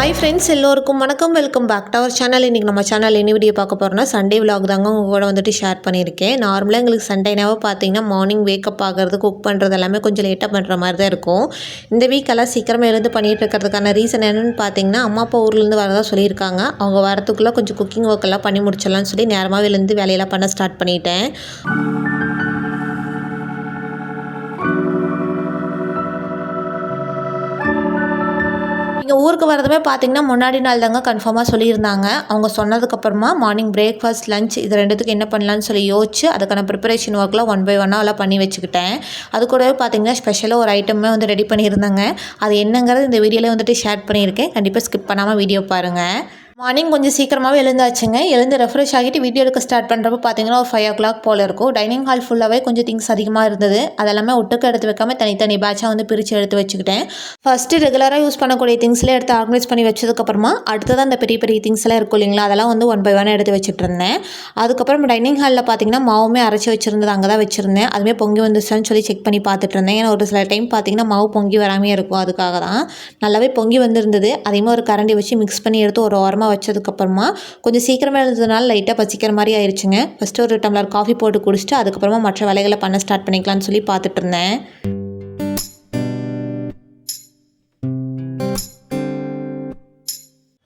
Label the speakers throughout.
Speaker 1: Hi friends, எல்லோருக்கும் வணக்கம். Welcome back to our channel. இன்றைக்கி நம்ம சேனல் என்ன வீடியோ பார்க்க போகிறோம்னா சண்டே விலாக் தாங்க உங்கள் கூட வந்துட்டு ஷேர் பண்ணியிருக்கேன். நார்மலாக எங்களுக்கு சண்டேனாவே பார்த்தீங்கன்னா மார்னிங் வேக்கப் ஆகிறது, குக் பண்ணுறது எல்லாமே கொஞ்சம் லேட்டாக பண்ணுற மாதிரி தான் இருக்கும். இந்த வீக்கெல்லாம் சீக்கிரமாக எழுந்து பண்ணிகிட்டு இருக்கிறதுக்கான ரீசன் என்னென்னு பார்த்தீங்கன்னா, அம்மா அப்பா ஊர்லேருந்து வரதான் சொல்லியிருக்காங்க. அவங்க வரத்துக்குள்ளே கொஞ்சம் குக்கிங் ஒர்க் எல்லாம் பண்ணி முடிச்சிடலாம்னு சொல்லி நேரமாக எழுந்து வேலையெல்லாம் பண்ண ஸ்டார்ட் பண்ணிட்டேன். இங்கே ஊருக்கு வரதுமே பார்த்தீங்கன்னா முன்னாடி நாள் தாங்க கன்ஃபார்மாக சொல்லியிருந்தாங்க. அவங்க சொன்னதுக்கப்புறமா மார்னிங் பிரேக்ஃபாஸ்ட், லஞ்ச் இது ரெண்டுத்துக்கு என்ன பண்ணலான்னு சொல்லி யோசிச்சு அதுக்கான ப்ரிப்பரேஷன் ஒர்க்லாம் ஒன் பை ஒன்னாக எல்லாம் பண்ணி வச்சுக்கிட்டேன். அது கூடவே பார்த்தீங்கன்னா ஸ்பெஷலாக ஒரு ஐட்டமே வந்து ரெடி பண்ணியிருந்தாங்க. அது என்னங்கிறது இந்த வீடியோவில் வந்துட்டு ஷேர் பண்ணியிருக்கேன். கண்டிப்பாக ஸ்கிப் பண்ணாமல் வீடியோ பாருங்கள். மார்னிங் கொஞ்சம் சீக்கிரமாகவே எழுந்தாச்சுங்க. எழுந்து ரெஃப்ரெஷ் ஆகிட்டு வீடியோ எடுக்க ஸ்டார்ட் பண்ணுறப்ப பார்த்தீங்கன்னா ஒரு 5 o'clock போல் இருக்கும். டைனிங் ஹால் ஃபுல்லாகவே கொஞ்சம் திங்ஸ் அதிகமாக இருந்தது. அதெல்லாமே ஒட்டுக்க எடுத்து வைக்காமல் தனித்தனி பேட்சாக வந்து பிரித்து எடுத்து வச்சுக்கிட்டேன். ஃபஸ்ட்டு ரெகுலராக யூஸ் பண்ணக்கூடிய திங்ஸ்லாம் எடுத்து ஆர்கனைஸ் பண்ணி வச்சதுக்கப்புறமா அடுத்ததான் அந்த பெரிய பெரிய திங்ஸ்லாம் இருக்கும் இல்லைங்களா, அதெல்லாம் வந்து ஒன் பை ஒன் எடுத்து வச்சுட்டு இருந்தேன். அதுக்கப்புறம் டைனிங் ஹாலில் பார்த்தீங்கன்னா மாவுமே அரைச்சி வச்சுருந்தது அங்கே தான் வச்சுருந்தேன். அதுவுமே பொங்கி வந்துச்சுன்னு சொல்லி செக் பண்ணி பார்த்துட்டு இருந்தேன். ஏன்னா ஒரு சில டைம் பார்த்தீங்கன்னா மாவு பொங்கி வராமே இருக்கும். அதுக்காக தான் நல்லாவே பொங்கி வந்திருந்தது. அதையுமே ஒரு கரண்டி வச்சு மிக்ஸ் பண்ணி எடுத்து ஒரு ஓரமாக வச்சதுக்கப்புறமா கொஞ்சம் சீக்கிரமாக எழுந்ததுனால லைட்டாக பசிக்கிற மாதிரி ஆயிடுச்சுங்க. ஃபஸ்ட்டு ஒரு டம்ளர் காஃபி போட்டு குடிச்சிட்டு அதுக்கப்புறமா மற்ற வேலைகளை பண்ண ஸ்டார்ட் பண்ணிக்கலாம்னு சொல்லி பார்த்துட்டு இருந்தேன்.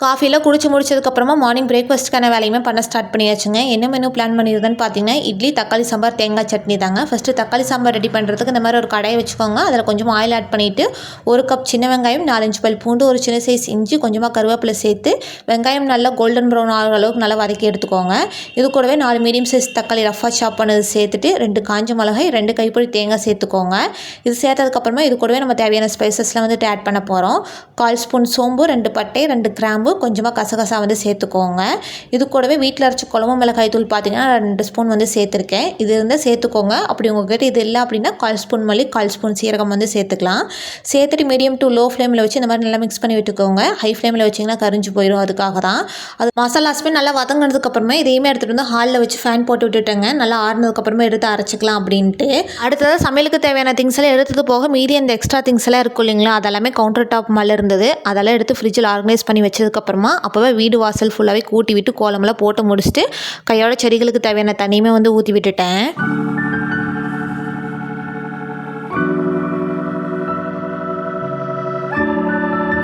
Speaker 1: காஃபியில் குடிச்சு முடிச்சதுக்கப்புறமா மார்னிங் பிரேக்ஃபாஸ்ட்டுக்கான வேலையுமே பண்ண ஸ்டார்ட் பண்ணியாச்சுங்க. என்ன மெனு பிளான் பண்ணியிருந்தேன்னு பார்த்தீங்கன்னா இட்லி, தக்காளி சாம்பார், தேங்காய் சட்னி தாங்க. ஃபஸ்ட்டு தக்காளி சாம்பார் ரெடி பண்ணுறதுக்கு இந்த மாதிரி ஒரு கடாயை வச்சுக்கோங்க. அதில் கொஞ்சம் ஆயில் ஆட் பண்ணிவிட்டு 1 கப் சின்ன வெங்காயம், 4-5 பல் பூண்டு, ஒரு சின்ன சைஸ் இஞ்சி, கொஞ்சமாக கருவேப்பிலை சேர்த்து வெங்காயம் நல்லா கோல்டன் ப்ரௌன் ஆகிற அளவுக்கு நல்லா வதக்கி எடுத்துக்கோங்க. இது கூடவே 4 மீடியம் சைஸ் தக்காளி ரஃபாக சாப் பண்ணது சேர்த்துட்டு 2 காஞ்ச மிளகாய், 2 கைப்பிடி தேங்காய் சேர்த்துக்கோங்க. இது சேர்த்ததுக்கப்புறமா இது கூடவே நம்ம தேவையான ஸ்பைசஸ்லாம் வந்துட்டு ஆட் பண்ண போகிறோம். 1/4 ஸ்பூன் சோம்பு, 2 பட்டை, 2 கிராம்பு, கொஞ்சமாக கசகசா வந்து சேர்த்துக்கோங்க. இது கூடவே வீட்டில் அரைச்ச குழம்பு மிளகாய் தூள் பார்த்தீங்கன்னா 2 ஸ்பூன் வந்து சேர்த்துருக்கேன். இது இருந்தால் சேர்த்துக்கோங்க. அப்படி உங்கள்கிட்ட இது இல்லை அப்படின்னா 1/4 ஸ்பூன் மல்லி, 1/4 ஸ்பூன் சீரகம் வந்து சேர்த்துக்கலாம். சேர்த்துட்டு மீடியம் டு லோ ஃப்ளேமில் வச்சு இந்த மாதிரி நல்லா மிக்ஸ் பண்ணி விட்டுக்கோங்க. ஹை ஃப்ளேமில் வச்சிங்கன்னா கரிஞ்சு போயிடும். அதுக்காக தான் அது மசாலாஸ்மே நல்லா வதங்கினதுக்கப்புறமா இதையுமே எடுத்துகிட்டு வந்து ஹாலில் வச்சு ஃபேன் போட்டு விட்டுட்டேங்க. நல்லா ஆறுனதுக்கப்புறமா எடுத்து அரைச்சிக்கலாம் அப்படின்ட்டு. அடுத்தது சமையலுக்கு தேவையான திங்ஸ் எல்லாம் எடுத்தது போக மீதி அந்த எக்ஸ்ட்ரா திங்ஸ் எல்லாம் இருக்கும் இல்லைங்களா, அதெல்லாமே கவுண்டர் டாப் மேலே இருந்தது. அதெல்லாம் எடுத்து ஃப்ரிட்ஜில் ஆர்கனைஸ் பண்ணி வச்சதுக்கப்புறமா அப்போவே வீடு வாசல் ஃபுல்லாகவே கூட்டி விட்டு கோலமெல்லாம் போட்டு முடிச்சுட்டு கையோட செடிகளுக்கு தேவையான தண்ணியுமே வந்து ஊற்றி விட்டுட்டேன்.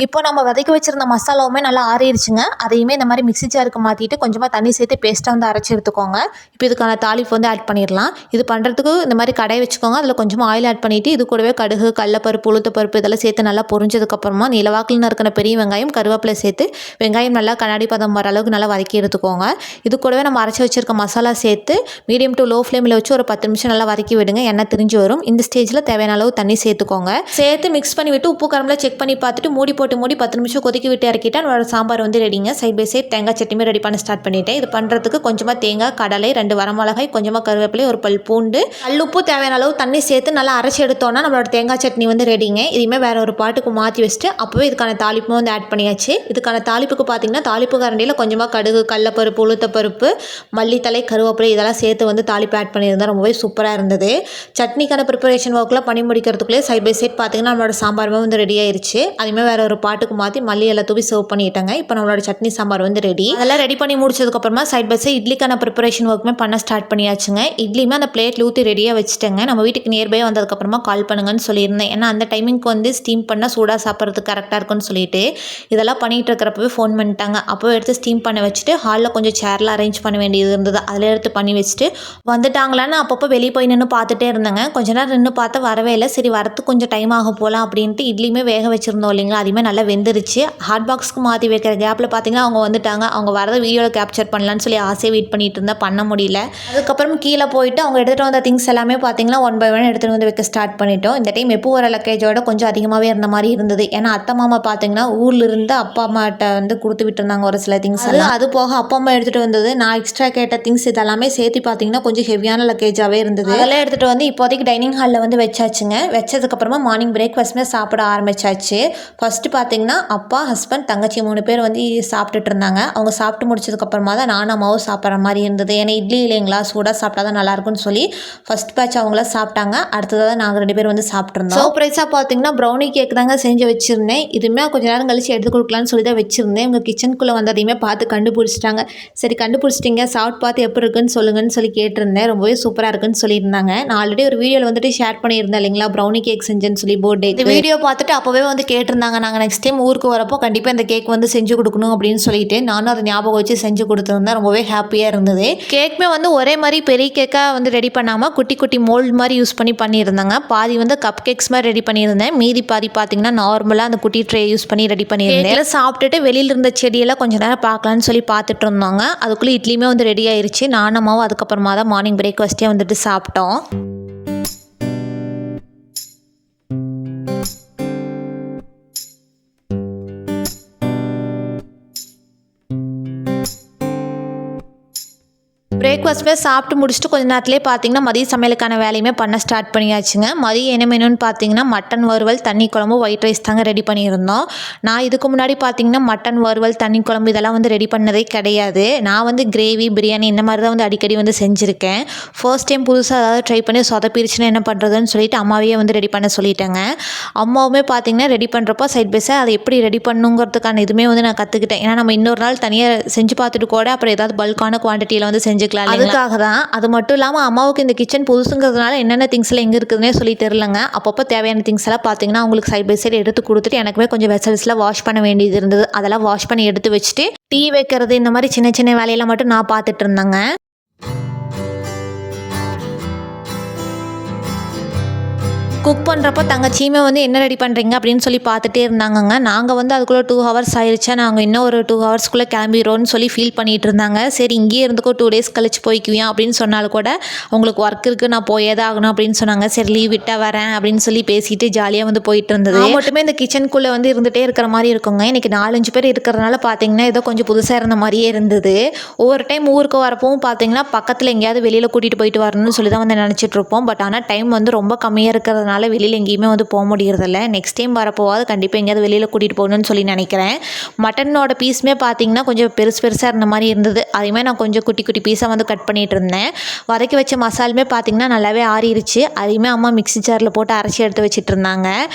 Speaker 1: இப்போ நம்ம வதக்கி வச்சுருந்த மசாலாவுமே நல்லா ஆறிடுச்சுங்க. அதையுமே இந்த மாதிரி மிக்ஸி ஜாருக்கு மாற்றிட்டு கொஞ்சமாக தண்ணி சேர்த்து பேஸ்ட்டாக வந்து அரைச்சி எடுத்துக்கோங்க. இப்போ இதுக்கான தாளிப்பு வந்து ஆட் பண்ணிடலாம். இது பண்ணுறதுக்கு இந்த மாதிரி கடாய் வச்சுக்கோங்க. அதில் கொஞ்சமாக ஆயில் ஆட் பண்ணிவிட்டு இது கூடவே கடுகு, கடலப்பருப்பு, உளுத்தப்பருப்பு இதெல்லாம் சேர்த்து நல்லா பொரிஞ்சதுக்கப்புறமா நிலவாக்கில் இருக்கிற பெரிய வெங்காயம், கருவேப்பிலை சேர்த்து வெங்காயம் நல்லா கண்ணாடி பதம் வர அளவுக்கு நல்லா வதக்கி எடுத்துக்கோங்க. இது கூடவே நம்ம அரைச்சி வச்சுருக்க மசாலா சேர்த்து மீடியம் டு லோ ஃப்ளேமில் வச்சு ஒரு 10 நிமிஷம் நல்லா வதக்கி விடுங்க. எண்ணெய் திரிஞ்சு வரும். இந்த ஸ்டேஜில் தேவையான அளவு தண்ணி சேர்த்துக்கோங்க. சேர்த்து மிக்ஸ் பண்ணி விட்டு உப்பு காரம்லாம் செக் பண்ணி பார்த்துட்டு மூடி 10 நிமிஷம் கொதிக்க விட்டு இறக்கிட்டா நம்மளோட சாம்பார் வந்து ரெடிங்க. சைட் பை சைட் தேங்காய் சட்னியுமே ரெடி பண்ண ஸ்டார்ட் பண்ணிட்டேன். இது பண்ணுறதுக்கு கொஞ்சமாக தேங்காய், கடலை, 2 வரமிளகாய், கொஞ்சமாக கருவேப்பிலை, ஒரு பல் பூண்டு, கல்லுப்பு, தேவையான அளவு தண்ணி சேர்த்து நல்லா அரைச்சி எடுத்தோன்னா நம்மளோட தேங்காய் சட்னி வந்து ரெடிங்க. இதையுமே வேறு ஒரு பாட்டுக்கு மாற்றி வச்சுட்டு அப்போவே இதுக்கான தாளிப்பும் வந்து ஆட் பண்ணியாச்சு. இதுக்கான தாளிப்புக்கு பார்த்தீங்கன்னா தாளிப்பு கரண்டியில் கொஞ்சமாக கடுகு, கடலப்பருப்பு, உளுத்தப்பருப்பு, மல்லித்தலை, கருவேப்பிலை இதெல்லாம் சேர்த்து வந்து தாளிப்பு ஆட் பண்ணியிருந்தேன். ரொம்பவே சூப்பராக இருந்தது. சட்னிக்கான ப்ரிப்பரேஷன் ஒர்க்லாம் பண்ணி முடிக்கிறதுக்குள்ளே சைட் பை சைட் பார்த்தீங்கன்னா நம்மளோட சாம்பாருமே வந்து ரெடி ஆயிடுச்சு. அதுவுமே வேறு ஒரு பாட்டுக்கு மாற்றி மல்லி எல்லாம் தூவி சர்வ் பண்ணிட்டாங்க. இப்போ நம்மளோட சட்னி சாம்பார் வந்து ரெடி. அதெல்லாம் ரெடி பண்ணி முடிச்சதுக்கப்புறமா சைட் பை சைட் இட்லிக்கான ப்ரிப்பரேஷன் ஒர்க்குமே பண்ண ஸ்டார்ட் பண்ணியாச்சுங்க. இட்லியுமே அந்த பிளேட்டில் ஊற்றி ரெடியாக வச்சுட்டேங்க. நம்ம வீட்டுக்கு நியர்பை வந்ததுக்கப்புறமா கால் பண்ணுங்கன்னு சொல்லியிருந்தேன். ஏன்னா அந்த டைமிங்க்கு வந்து ஸ்டீம் பண்ணால் சூடாக சாப்பிட்றதுக்கு கரெக்டாக இருக்குன்னு சொல்லிட்டு இதெல்லாம் பண்ணிகிட்டு இருக்கிறப்பவே ஃபோன் பண்ணிட்டாங்க. அப்போ எடுத்து ஸ்டீம் பண்ண வச்சுட்டு ஹாலில் கொஞ்சம் சேர்லாம் அரேஞ்ச் பண்ண வேண்டியது இருந்தது. அதில் எடுத்து பண்ணி வச்சுட்டு வந்துட்டாங்களான்னு அப்பப்போ வெளியே போய் நின்று பார்த்துட்டே இருந்தேங்க. கொஞ்ச நேரம் நின்று பார்த்தா வரவே இல்லை. சரி வரத்துக்கு கொஞ்சம் டைம் ஆக போகலாம் அப்படின்ட்டு இட்லியுமே வேக வச்சுருந்தோம் இல்லைங்களா, அதுவுமே நல்லா வெந்துருச்சு. ஹாட் பாக்ஸ்க்கு மாற்றி வைக்கிற கேப்பில் பார்த்தீங்கன்னா அவங்க வந்துட்டாங்க. அவங்க வரதை வீடியோவில் கேப்சர் பண்ணலான்னு சொல்லி ஆசையை வெயிட் பண்ணிட்டு இருந்தால் பண்ண முடியல. அதுக்கப்புறம் கீழே போயிட்டு அவங்க எடுத்துகிட்டு வந்த திங்ஸ் எல்லாமே பார்த்தீங்கன்னா ஒன் பை ஒன் எடுத்துகிட்டு வந்து வைக்க ஸ்டார்ட் பண்ணிட்டோம். இந்த டைம் எப்போ வர லக்கேஜோட கொஞ்சம் அதிகமாகவே இருந்த மாதிரி இருந்தது. ஏன்னா அத்தை மாமா பார்த்தீங்கன்னா ஊரில் இருந்து அப்பா அம்மாட்ட வந்து கொடுத்து விட்டுருந்தாங்க ஒரு சில திங்ஸ் எல்லாம். அது போக அப்பா அம்மா எடுத்துகிட்டு வந்தது, நான் எக்ஸ்ட்ரா கேட்ட திங்ஸ் இதெல்லாமே சேர்த்து பார்த்தீங்கன்னா கொஞ்சம் ஹெவியான லக்கேஜாகவே இருந்தது. அதெல்லாம் எடுத்துகிட்டு வந்து இப்போதைக்கு டைனிங் ஹாலில் வந்து வச்சாச்சுங்க. வச்சதுக்கப்புறமா மார்னிங் பிரேக்ஃபாஸ்ட்மே சாப்பிட ஆரம்பிச்சாச்சு. ஃபஸ்ட்டு பார்த்தீங்கன்னா அப்பா, ஹஸ்பண்ட், தங்கச்சி 3 பேர் வந்து சாப்பிட்டுட்டு இருந்தாங்க. அவங்க சாப்பிட்டு முடிச்சதுக்கப்புறமா தான் நானும் அம்மாவும் சாப்பிட்ற மாதிரி இருந்தது. ஏன்னா இட்லி இல்லைங்களா, சூடாக சாப்பிட்டா தான் நல்லாயிருக்கும்னு சொல்லி ஃபஸ்ட் பேட்ச் அவங்களாம் சாப்பிட்டாங்க. அடுத்ததாக நாங்கள் 2 பேர் வந்து சாப்பிட்ருந்தோம். சர்ப்ரைஸாக பார்த்தீங்கன்னா ப்ரௌனி கேக் தாங்க செஞ்சு வச்சுருந்தேன். இதுவுமே கொஞ்சம் நேரம் கழிச்சு எடுத்து கொடுக்கலான்னு சொல்லி தான் வச்சுருந்தேன். இவங்க கிச்சனுக்குள்ளே வந்ததையுமே பார்த்து கண்டுபிடிச்சிட்டாங்க. சரி கண்டுபிடிச்சிட்டிங்க, சாப்பிட்டு பார்த்து எப்படி இருக்குன்னு சொல்லுங்கன்னு சொல்லி கேட்டிருந்தேன். ரொம்பவே சூப்பராக இருக்குன்னு சொல்லியிருந்தாங்க. நான் ஆல்ரெடி ஒரு வீடியோவில் வந்துட்டு ஷேர் பண்ணியிருந்தேன் இல்லைங்களா, ப்ரௌனி கேக் செஞ்சேன்னு சொல்லி பர்த்டே. இந்த வீடியோ பார்த்துட்டு அப்போவே வந்து கேட்டிருந்தாங்க, நாங்கள் நெக்ஸ்ட் டைம் ஊருக்கு வரப்போ கண்டிப்பாக இந்த கேக் வந்து செஞ்சு கொடுக்கணும் அப்படின்னு சொல்லிட்டு நானும் அதை ஞாபகம் வச்சு செஞ்சு கொடுத்துருந்தேன். ரொம்பவே ஹாப்பியாக இருந்தது. கேக்குமே வந்து ஒரே மாதிரி பெரிய கேக்காக வந்து ரெடி பண்ணாமல் குட்டி குட்டி மோல்டு மாதிரி யூஸ் பண்ணியிருந்தாங்க. பாதி வந்து கப் கேக்ஸ் மாதிரி ரெடி பண்ணியிருந்தேன், மீதி பாதி பார்த்தீங்கன்னா நார்மலாக அந்த குட்டி ட்ரே யூஸ் பண்ணி ரெடி பண்ணியிருந்தேன். சாப்பிட்டுட்டு வெளியில் இருந்த செடியெல்லாம் கொஞ்சம் நேரம் பார்க்கலான்னு சொல்லி பார்த்துட்டு இருந்தாங்க. அதுக்குள்ளே இட்லியுமே வந்து ரெடி ஆயிடுச்சு. நானும் அதுக்கப்புறமா தான் மார்னிங் பிரேக்ஃபாஸ்ட்டே வந்துட்டு சாப்பிட்டோம். பிரேக்ஃபாஸ்ட்டுமே சாப்பிட்டு முடிச்சுட்டு கொஞ்சம் நேரத்துலேயே பார்த்தீங்கன்னா மதிய சமையலுக்கான வேலையுமே பண்ண ஸ்டார்ட் பண்ணியாச்சுங்க. மதியம் என்ன மெனுன்னு பார்த்தீங்கன்னா மட்டன் வறுவல், தண்ணி குழம்பு, ஒயிட் ரைஸ் தாங்க ரெடி பண்ணியிருந்தோம். நான் இதுக்கு முன்னாடி பார்த்தீங்கன்னா மட்டன் வறுவல், தண்ணி குழம்பு இதெல்லாம் வந்து ரெடி பண்ணதே கிடையாது. நான் வந்து கிரேவி, பிரியாணி இந்த மாதிரி தான் வந்து அடிக்கடி வந்து செஞ்சுருக்கேன். ஃபர்ஸ்ட் டைம் புதுசாக ஏதாவது ட்ரை பண்ணி சொதப்பிருச்சுன்னா என்ன பண்ணுறதுன்னு சொல்லிட்டு அம்மாவையே வந்து ரெடி பண்ண சொல்லிட்டேங்க. அம்மாவுமே பார்த்தீங்கன்னா ரெடி பண்ணுறப்போ சைட் பை சைட் அதை எப்படி ரெடி பண்ணுங்கிறதுக்கான இதுவுமே வந்து நான் கற்றுக்கிட்டேன். ஏன்னா நம்ம இன்னொரு நாள் தனியாக செஞ்சு பார்த்துட்டு கூட அப்புறம் ஏதாவது பல்கான குவான்டிட்டியில் வந்து செஞ்சுக்கலாம். அதுக்காக தான். அது மட்டும் இல்லாமல் அம்மாவுக்கு இந்த கிச்சன் புதுசுங்கிறதுனால என்னென்ன திங்ஸ்லாம் எங்கே இருக்குதுன்னே சொல்லி தெரிலங்க. அப்பப்போ தேவையான திங்ஸ் எல்லாம் பார்த்தீங்கன்னா அவங்களுக்கு சைட் பை சைடு எடுத்து கொடுத்துட்டு எனக்குமே கொஞ்சம் வெசல்ஸ்லாம் வாஷ் பண்ண வேண்டியது இருந்தது. அதெல்லாம் வாஷ் பண்ணி எடுத்து வச்சுட்டு டீ வைக்கிறது இந்த மாதிரி சின்ன சின்ன வேலையெல்லாம் மட்டும் நான் பார்த்துட்டு இருந்தேங்க. குக் பண்ணுறப்போ தங்கச்சியுமே வந்து என்ன ரெடி பண்ணுறீங்க அப்படின்னு சொல்லி பார்த்துட்டே இருந்தாங்கங்க. நாங்கள் வந்து அதுக்குள்ளே 2 ஹவர்ஸ் ஆயிடுச்சா, நாங்கள் இன்னும் ஒரு 2 ஹவர்ஸ்க்குள்ளே கிளம்பிடுறோன்னு சொல்லி ஃபீல் பண்ணிகிட்டு இருந்தாங்க. சரி இங்கேயே இருந்துக்கோ 2 டேஸ் கழிச்சு போய்க்குவியா அப்படின்னு சொன்னாலும் கூட அவங்களுக்கு ஒர்க் இருக்குது, நான் போயே தான் ஆகணும் அப்படின்னு சொன்னாங்க. சரி லீவ் விட்டால் வரேன் அப்படின்னு சொல்லி பேசிட்டு ஜாலியாக வந்து போயிட்டு இருந்தது. மட்டுமே இந்த கிச்சனுக்குள்ளே வந்து இருந்துகிட்டே இருக்கிற மாதிரி இருக்குங்க. இன்றைக்கி 4-5 பேர் இருக்கிறதுனால பார்த்தீங்கன்னா ஏதோ கொஞ்சம் புதுசாக இருந்த மாதிரியே இருந்தது. ஒவ்வொரு டைம் ஊருக்கு வரப்பவும் பார்த்தீங்கன்னா பக்கத்தில் எங்கேயாவது வெளியில் கூட்டிகிட்டு போயிட்டு வரணும்னு சொல்லி தான் வந்து நினச்சிட்டு இருப்போம். பட் ஆனால் டைம் வந்து ரொம்ப கம்மியாக இருக்கிறதுனால வெளியில் எங்கேயுமே வந்து போக முடியறதில்ல. நெக்ஸ்ட் டைம் வரப்போவாது கண்டிப்பாக எங்கேயாவது வெளியில் கூட்டிகிட்டு போகணும்னு சொல்லி நினைக்கிறேன். மட்டனோட பீஸுமே பார்த்தீங்கன்னா கொஞ்சம் பெருசாக இருந்த மாதிரி இருந்தது. அதையுமே நான் கொஞ்சம் குட்டி குட்டி பீஸாக வந்து கட் பண்ணிகிட்டு இருந்தேன். வதக்கி வச்ச மசாலுமே பார்த்தீங்கன்னா நல்லாவே ஆறிடுச்சு. அதையுமே அம்மா மிக்ஸி ஜாரில் போட்டு அரைச்சி எடுத்து வச்சுட்டு இருந்தாங்க.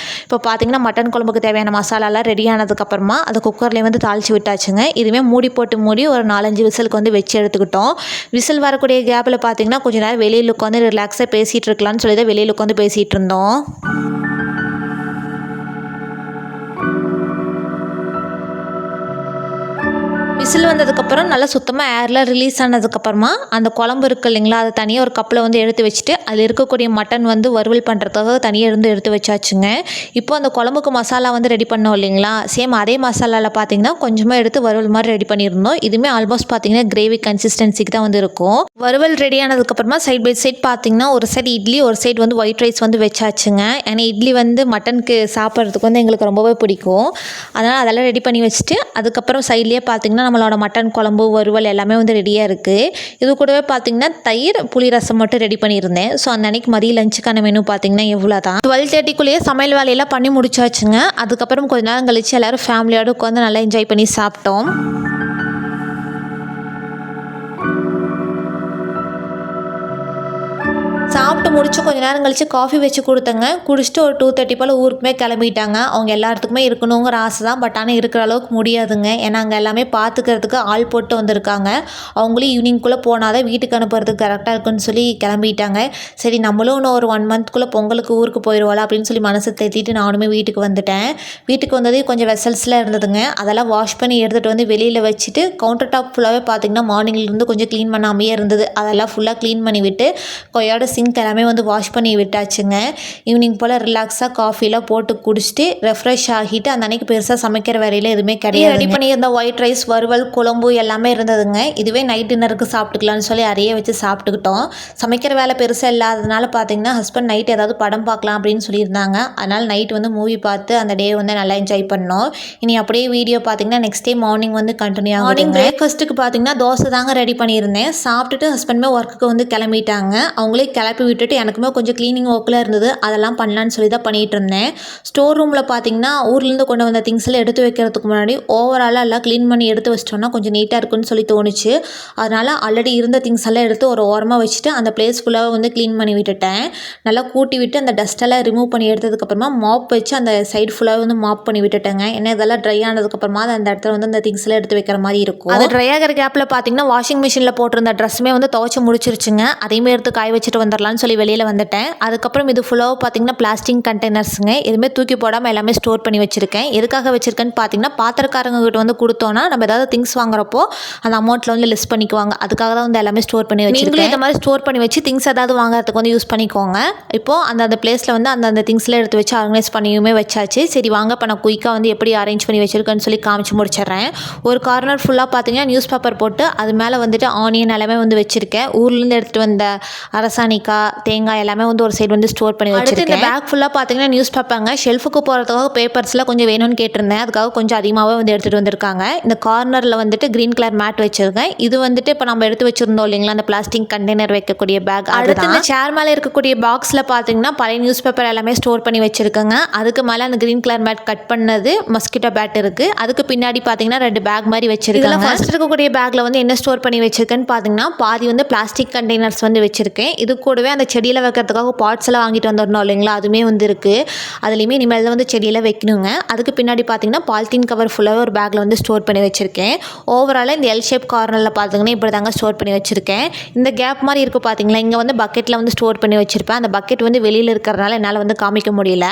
Speaker 1: இப்போ பார்த்தீங்கன்னா மட்டன் குழம்புக்கு தேவையான மசாலாலாம் ரெடி ஆனதுக்கப்புறமா அதை குக்கர்லேயே வந்து தாளித்து விட்டாச்சுங்க. இதுவே மூடி ஒரு 4-5 விசிலுக்கு வந்து வச்சு எடுத்துக்கிட்டோம். விசில் வரக்கூடிய கேப்பில் பார்த்தீங்கன்னா கொஞ்சம் நேரம் வெளியில் உட்காந்து ரிலாக்ஸாக பேசிகிட்டு இருக்கலாம்னு சொல்லி தான் வெளியில் உட்காந்து பேசிகிட்டு இருந்தோம். விசில் வந்ததுக்கப்புறம் நல்லா சுத்தமாக ஏரில் ரிலீஸ் ஆனதுக்கப்புறமா அந்த குழம்பு இருக்குது இல்லைங்களா, அதை தனியாக ஒரு கப்பில் வந்து எடுத்து வச்சுட்டு அதில் இருக்கக்கூடிய மட்டன் வந்து வறுவல் பண்ணுறதுக்காக தனியாக இருந்து எடுத்து வச்சாச்சுங்க. இப்போ அந்த குழம்புக்கு மசாலா வந்து ரெடி பண்ணோம் இல்லைங்களா, சேம் அதே மசாலாவில் பார்த்தீங்கன்னா கொஞ்சமாக எடுத்து வறுவல் மாதிரி ரெடி பண்ணியிருந்தோம். இதுவுமே ஆல்மோஸ்ட் பார்த்தீங்கன்னா கிரேவி கன்சிஸ்டன்சிக்கு தான் வந்து இருக்கும். வறுவல் ரெடி ஆனதுக்கப்புறமா சைட் பை சைட் பார்த்தீங்கன்னா ஒரு சைடு இட்லி, ஒரு சைடு வந்து ஒயிட் ரைஸ் வந்து வச்சாச்சுங்க. ஏன்னா இட்லி வந்து மட்டனுக்கு சாப்பிட்றதுக்கு வந்து எங்களுக்கு ரொம்பவே பிடிக்கும். அதனால் அதெல்லாம் ரெடி பண்ணி வச்சுட்டு அதுக்கப்புறம் சைட்லேயே பார்த்தீங்கன்னா நம்மளோட மட்டன் குழம்பு, வறுவல் எல்லாமே வந்து ரெடியாக இருக்குது. இது கூடவே பார்த்தீங்கன்னா தயிர், புளி ரசம் மட்டும் ரெடி பண்ணியிருந்தேன். ஸோ அந்த அன்றைக்கி மதிய லஞ்சுக்கான மெனு பார்த்தீங்கன்னா எவ்வளோ தான். 12:30க்குள்ளேயே சமையல் வேலையெல்லாம் பண்ணி முடிச்சாச்சுங்க. அதுக்கப்புறம் கொஞ்ச நேரம் கழிச்சு எல்லோரும் ஃபேமிலியோடு உட்காந்து நல்லா என்ஜாய் பண்ணி சாப்பிட்டோம். சாப்பிட்டு முடிச்சு கொஞ்சம் நேரம் கழிச்சு காஃபி வச்சு கொடுத்தேங்க. குடிச்சிட்டு ஒரு 2:30 போல் ஊருக்குமே கிளம்பிட்டாங்க. அவங்க எல்லாத்துக்குமே இருக்கணுங்கிற ஆசை தான், பட் ஆனால் இருக்கிற அளவுக்கு முடியாதுங்க. ஏன்னா அங்கே எல்லாமே பார்த்துக்கிறதுக்கு ஆள் போட்டு வந்திருக்காங்க. அவங்களும் ஈவினிங்குள்ளே போனால் தான் வீட்டுக்கு அனுப்புறதுக்கு கரெக்டாக இருக்குன்னு சொல்லி கிளம்பிட்டாங்க. சரி நம்மளும் இன்னும் ஒரு 1 மந்த்க்குள்ளே பொங்கலுக்கு ஊருக்கு போயிடுவோம் அப்படின்னு சொல்லி மனசை தேத்திட்டு நானுமே வீட்டுக்கு வந்துட்டேன். வீட்டுக்கு வந்ததே கொஞ்சம் வெசல்ஸ்லாம் இருந்ததுங்க. அதெல்லாம் வாஷ் பண்ணி எடுத்துகிட்டு வந்து வெளியில் வச்சுட்டு கவுண்டர் டாப் ஃபுல்லாகவே பார்த்தீங்கன்னா மார்னிங்லேருந்து கொஞ்சம் க்ளீன் பண்ணாமையே இருந்தது. அதெல்லாம் ஃபுல்லாக க்ளீன் பண்ணி விட்டு கொய்யோட சிங்க் எல்லாமே வந்து வாஷ் பண்ணி விட்டாச்சுங்க. ஈவினிங் போல் ரிலாக்ஸாக காஃபிலாம் போட்டு குடிச்சிட்டு ரெஃப்ரெஷ் ஆகிட்டு அந்த அன்றைக்கி பெருசாக சமைக்கிற வேலையில் எதுவுமே கிடையாது. ரெடி பண்ணியிருந்த ஒயிட் ரைஸ், வறுவல், குழம்பு எல்லாமே இருந்ததுங்க. இதுவே நைட் டின்னருக்கு சாப்பிட்டுக்கலான்னு சொல்லி அறையே வச்சு சாப்பிட்டுக்கிட்டோம். சமைக்கிற வேலை பெருசாக இல்லாததுனால பார்த்தீங்கன்னா ஹஸ்பண்ட் நைட் ஏதாவது படம் பார்க்கலாம் அப்படின்னு சொல்லியிருந்தாங்க. அதனால் நைட் வந்து மூவி பார்த்து அந்த டே வந்து நல்லா என்ஜாய் பண்ணோம். இனி அப்படியே வீடியோ பார்த்தீங்கன்னா நெக்ஸ்ட் டே மார்னிங் வந்து கண்டினியூ ஆகும். மார்னிங் பிரேக்ஃபாஸ்ட்டுக்கு பார்த்தீங்கன்னா தோசை தாங்க ரெடி பண்ணியிருந்தேன். சாப்பிட்டுட்டு ஹஸ்பண்டுமே ஒர்க்குக்கு வந்து கிளம்பிட்டாங்க. அவங்களே கிளப்பி விட்டுட்டு எனக்குமே கொஞ்சம் க்ளீனிங் ஒர்க்கில் இருந்தது. அதெல்லாம் பண்ணலான்னு சொல்லி தான் பண்ணிகிட்டு இருந்தேன். ஸ்டோர் ரூமில் பார்த்தீங்கன்னா ஊர்லேருந்து கொண்டு வந்த திங்ஸ் எல்லாம் எடுத்து வைக்கிறதுக்கு முன்னாடி ஓவராலாக எல்லாம் க்ளீன் பண்ணி எடுத்து வச்சிட்டோம்னா கொஞ்சம் நீட்டாக இருக்குன்னு சொல்லி தோணுச்சு. அதனால் ஆல்ரெடி இருந்த திங்ஸ் எல்லாம் எடுத்து ஒரு ஓரமாக வச்சுட்டு அந்த பிளேஸ் ஃபுல்லாக வந்து க்ளீன் பண்ணி விட்டுட்டேன். நல்லா கூட்டி விட்டு அந்த டஸ்ட்டெல்லாம் ரிமூவ் பண்ணி எடுத்ததுக்கப்புறமா மாப் வச்சு அந்த சைடு ஃபுல்லாக வந்து மாப் பண்ணி விட்டுட்டேங்க. ஏன்னா இதெல்லாம் ட்ரை ஆனதுக்கப்புறமா அந்த இடத்துல வந்து அந்த திங்ஸ் எல்லாம் எடுத்து வைக்கிற மாதிரி இருக்கும். அது ட்ரை ஆகிற கேப்பில் பார்த்தீங்கன்னா வாஷிங் மிஷினில் போட்டிருந்த ட்ரெஸ்ஸுமே வந்து துவைச்சி முடிச்சிருச்சுங்க. அதையுமே எடுத்து காய வச்சுட்டு வந்துடலான்னு சொல்லி வெளியில் வந்துட்டேன். அதுக்கப்புறம் இது ஃபுல்லாக பார்த்தீங்கன்னா பிளாஸ்டிக் கண்டெய்னர்ஸுங்க. எதுவுமே தூக்கி போடாமல் எல்லாமே ஸ்டோர் பண்ணி வச்சுருக்கேன். எதுக்காக வச்சுருக்கேன்னு பார்த்தீங்கன்னா பாத்திரக்காரங்க கிட்ட வந்து கொடுத்தோன்னா நம்ம ஏதாவது திங்ஸ் வாங்குறப்போ அந்த அமௌண்ட்டில் வந்து லிஸ்ட் பண்ணிக்குவாங்க. அதுக்காக தான் வந்து எல்லாமே ஸ்டோர் பண்ணி வச்சுருக்கேன். நீங்களும் இந்த மாதிரி ஸ்டோர் பண்ணி வச்சு திங்ஸ் ஏதாவது வாங்குறதுக்கு வந்து யூஸ் பண்ணிக்கோங்க. இப்போது அந்த பிளேஸில் வந்து அந்த திங்ஸ்லாம் எடுத்து வச்சு ஆர்கனைஸ் பண்ணியுமே வச்சாச்சு. சரி வாங்க இப்போ நான் குயிக்காக வந்து எப்படி அரேஞ்ச் பண்ணி வச்சுருக்கேன்னு சொல்லி காமிச்சு முடிச்சிடுறேன். ஒரு கார்னர் ஃபுல்லாக பார்த்தீங்கன்னா நியூஸ் பேப்பர் போட்டு அது மேலே வந்துட்டு ஆனியன் எல்லாமே வந்து வச்சுருக்கேன். ஊர்லேருந்து எடுத்துகிட்டு வந்த அரசாணிக்காய், தேங்காய் எல்லாமே வந்து ஒரு சைடு வந்து ஸ்டோர் பண்ணி வச்சுருக்கேன். இந்த பேக் ஃபுல்லாக பார்த்தீங்கன்னா நியூஸ் பேப்பருங்க. ஷெல்ஃபுக்கு போகிறதுக்காக பேப்பர்ஸ்லாம் கொஞ்சம் வேணும்னு கேட்டிருந்தேன். அதுக்காக கொஞ்சம் அதிகமாகவே வந்து எடுத்துகிட்டு வந்திருக்காங்க. இந்த கார்னரில் வந்துட்டு க்ரீன் கலர் மேட் வச்சுருக்கேன். இது வந்துட்டு இப்போ நம்ம எடுத்து வச்சுருந்தோம் இல்லைங்களா அந்த பிளாஸ்டிக் கண்டெய்னர் வைக்கக்கூடிய பேக். அடுத்து இந்த சேர் மேலே இருக்கக்கூடிய பாக்ஸில் பார்த்தீங்கன்னா பழைய நியூஸ் பேப்பர் எல்லாமே ஸ்டோர் பண்ணி வச்சுருக்கேங்க. அதுக்கு மேலே அந்த க்ரீன் கலர் மேட் கட் பண்ணது மஸ்கிட்டோ பேட் இருக்குது. அதுக்கு பின்னாடி பார்த்தீங்கன்னா 2 பேக் மாதிரி வச்சுருக்கேன். ஃபர்ஸ்ட் இருக்கக்கூடிய பேக்கில் வந்து என்ன ஸ்டோர் பண்ணி வச்சுருக்கேன்னு பார்த்தீங்கன்னா பாதி வந்து பிளாஸ்டிக் கண்டெய்னர்ஸ் வந்து வச்சுருக்கேன். இது கூடவே அந்த செடியில் வைக்கிறதுக்காக பாட்ஸ் எல்லாம் வாங்கிட்டு வந்துடணும் இல்லைங்களா, அதுவுமே வந்து இருக்குது. அதுலேயுமே இனிமேல் தான் வந்து செடியில் வைக்கணுங்க. அதுக்கு பின்னாடி பார்த்தீங்கன்னா பாலித்தீன் கவர் ஃபுல்லாகவே ஒரு பேக்கில் வந்து ஸ்டோர் பண்ணி வச்சுருக்கேன். ஓவராலாக இந்த எல் ஷேப் கார்னரில் பார்த்தீங்கன்னா இப்படி தாங்க ஸ்டோர் பண்ணி வச்சுருக்கேன். இந்த கேப் மாதிரி இருக்குது பார்த்தீங்களா, இங்கே வந்து பக்கெட்டில் வந்து ஸ்டோர் பண்ணி வச்சுருப்பேன். அந்த பக்கெட் வந்து வெளியில் இருக்கிறதுனால என்னால் வந்து காமிக்க முடியல.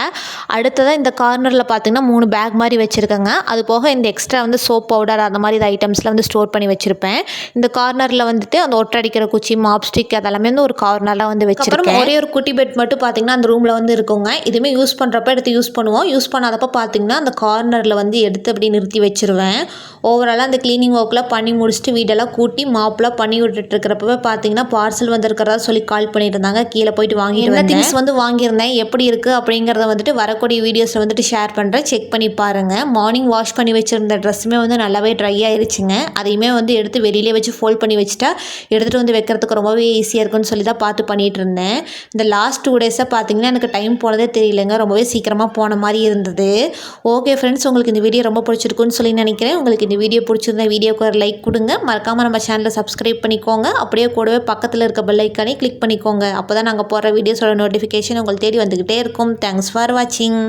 Speaker 1: அடுத்ததாக இந்த கார்னரில் பார்த்தீங்கன்னா 3 பேக் மாதிரி வச்சுருக்கேங்க. அது போக இந்த எக்ஸ்ட்ரா வந்து சோப் பவுடர் அந்த மாதிரி ஐட்டம்ஸ்லாம் வந்து ஸ்டோர் பண்ணி வச்சுருப்பேன். இந்த கார்னரில் வந்துட்டு அந்த ஒட்டடிக்கிற குச்சி, மாப் ஸ்டிக் அதெல்லாமே வந்து ஒரு கார்னரில் வந்து வச்சுருக்கேன். ஒரே ஒரு குட்டி பெட் மட்டும் பார்த்தீங்கன்னா அந்த ரூமில் வந்து இருக்குங்க. இதுவுமே யூஸ் பண்ணுறப்ப எடுத்து யூஸ் பண்ணுவோம். யூஸ் பண்ணாதப்போ பார்த்தீங்கன்னா அந்த கார்னரில் வந்து எடுத்து அப்படி நிறுத்தி வச்சுருவேன். ஓவராலாக அந்த க்ளீனிங் ஒர்க்கில் பண்ணி முடிச்சுட்டு வீடெல்லாம் கூட்டி மாப்லாம் பண்ணி விட்டுட்டுருக்கிறப்பவே பார்த்தீங்கன்னா பார்சல் வந்துருக்கிறதா சொல்லி கால் பண்ணிட்டு இருந்தாங்க. கீழே போயிட்டு வாங்கிட்டு என்ன திங்ஸ் வந்து வாங்கியிருந்தேன், எப்படி இருக்குது அப்படிங்கிறத வந்துட்டு வரக்கூடிய வீடியோஸில் வந்துட்டு ஷேர் பண்ணுறேன். செக் பண்ணி பாருங்கள். மார்னிங் வாஷ் பண்ணி வச்சுருந்த ட்ரெஸ்ஸுமே வந்து நல்லாவே ட்ரை ஆயிருச்சுங்க. அதையுமே வந்து எடுத்து வெளியிலே வச்சு ஃபோல்ட் பண்ணி வச்சுட்டா எடுத்துகிட்டு வந்து வைக்கிறதுக்கு ரொம்பவே ஈஸியாக இருக்குன்னு சொல்லி தான் பார்த்து பண்ணிகிட்டு இருந்தேன். இந்த லாஸ்ட் 2 டேஸாக பார்த்தீங்கன்னா எனக்கு டைம் போனதே தெரியலைங்க. ரொம்பவே சீக்கிரமாக போன மாதிரி இருந்தது. ஓகே ஃப்ரெண்ட்ஸ், உங்களுக்கு இந்த வீடியோ ரொம்ப பிடிச்சிருக்குன்னு சொல்லி நினைக்கிறேன். உங்களுக்கு இந்த வீடியோ பிடிச்சிருந்தா வீடியோக்கு ஒரு லைக் கொடுங்க. மறக்காமல் நம்ம சேனலை சப்ஸ்கிரைப் பண்ணிக்கோங்க. அப்படியே கூடவே பக்கத்தில் இருக்க பெல் ஐக்கானே கிளிக் பண்ணிக்கோங்க. அப்போ தான் நாங்கள் போடுற வீடியோஸோட நோட்டிஃபிகேஷன் உங்களுக்கு தேடி வந்துக்கிட்டே இருக்கும். தேங்க்ஸ் ஃபார் வாட்சிங்.